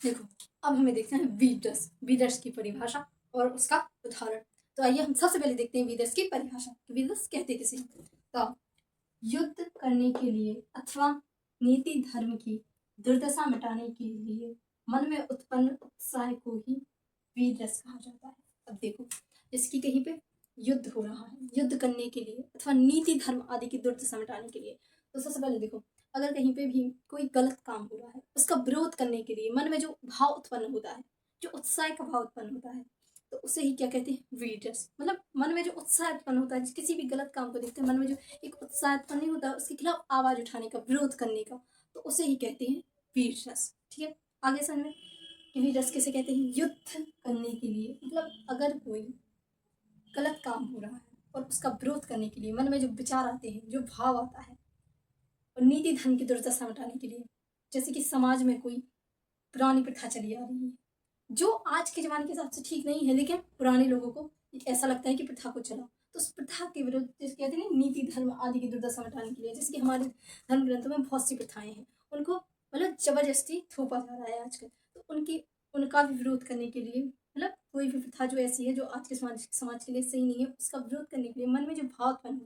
देखो, अब हमें देखते हैं वीररस। वीररस की परिभाषा और उसका उदाहरण। तो आइए हम सबसे पहले देखते हैं वीररस की परिभाषा। वीररस कहते किसे? तो युद्ध करने के लिए अथवा नीति धर्म की दुर्दशा मिटाने के लिए मन में उत्पन्न उत्साह को ही वीररस कहा जाता है। अब देखो, जैसे कि कहीं पे युद्ध हो रहा है, युद्ध करने के लिए अथवा नीति धर्म आदि की दुर्दशा मिटाने के लिए, तो सबसे पहले देखो, अगर कहीं पे भी कोई गलत काम हो रहा है, उसका विरोध करने के लिए मन में जो भाव उत्पन्न होता है, जो उत्साह का भाव उत्पन्न होता है, तो उसे ही क्या कहते हैं? वीररस। मतलब मन में जो उत्साह उत्पन्न होता है, किसी भी गलत काम को देखते हैं मन में जो एक उत्साह उत्पन्न नहीं होता है, उसके खिलाफ आवाज उठाने का, विरोध करने का, तो उसे ही कहते हैं वीररस। ठीक है, आगे समझ में कि वीररस किसे कहते हैं? युद्ध करने के लिए, मतलब अगर कोई गलत काम हो रहा है और उसका विरोध करने के लिए मन में जो विचार आते हैं, जो भाव आता है, और नीति धर्म की दुर्दशा मिटाने के लिए, जैसे कि समाज में कोई पुरानी प्रथा चली आ रही है जो आज के ज़माने के हिसाब से ठीक नहीं है, लेकिन पुराने लोगों को ऐसा लगता है कि प्रथा को चलाओ, तो उस प्रथा के विरुद्ध, जैसे कहते हैं नीति धर्म आदि की दुर्दशा मिटाने के लिए, जैसे कि हमारे धर्म ग्रंथों में बहुत सी प्रथाएं हैं, उनको मतलब जबरदस्ती थोपा जा रहा है आजकल, तो उनका भी विरोध करने के लिए, मतलब कोई भी प्रथा जो ऐसी है जो आज के समाज के लिए सही नहीं है, उसका विरोध करने के लिए मन में जो भाव उत्पन्न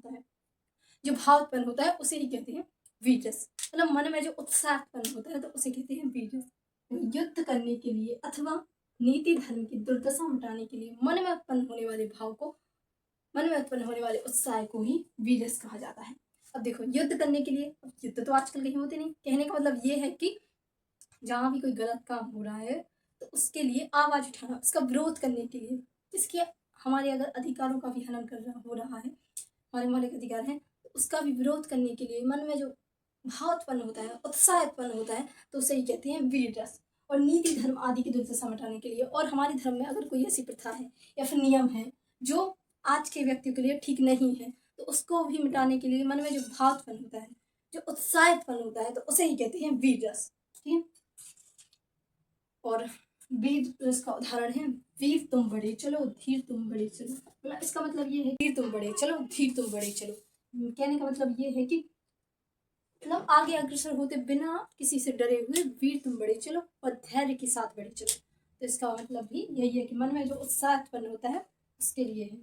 होता है, उसे ही कहते हैं वीररस। मतलब मन में जो उत्साह उत्पन्न होता है, तो उसे कहते हैं वीररस। युद्ध करने के लिए अथवा नीति धर्म की दुर्दशा मिटाने के लिए मन में उत्पन्न होने वाले भाव को, मन में उत्पन्न होने वाले उत्साह को ही वीररस कहा जाता है। अब देखो, युद्ध करने के लिए, अब युद्ध तो आजकल कहीं होते नहीं, कहने का मतलब ये है कि जहाँ भी कोई गलत काम हो रहा है, तो उसके लिए आवाज उठाना, उसका विरोध करने के लिए, इसके हमारे अगर अधिकारों का भी हनन हो रहा है, हमारे मौलिक अधिकार हैं, तो उसका भी विरोध करने के लिए मन में जो भाव उत्पन्न होता है, उत्साह उत्पन्न होता है, तो उसे ही कहते हैं वीररस। और नीति धर्म आदि की दुर्दशा मिटाने के लिए, और हमारे धर्म में अगर कोई ऐसी प्रथा है या फिर नियम है जो आज के व्यक्तियों के लिए ठीक नहीं है, तो उसको भी मिटाने के लिए मन में जो भाव उत्पन्न होता है, जो उत्साह उत्पन्न होता है, तो उसे ही कहते हैं वीररस। ठीक है, और वीररस का उदाहरण है वीर तुम बड़े चलो धीर तुम बड़े चलो। मतलब इसका मतलब ये है, वीर तुम बड़े चलो धीर तुम बड़े चलो, कहने का मतलब ये है कि मतलब आगे अग्रसर होते बिना किसी से डरे हुए वीर तुम बड़े चलो और धैर्य के साथ बड़े चलो। तो इसका मतलब भी यही है कि मन में जो उत्साह उत्पन्न होता है उसके लिए है।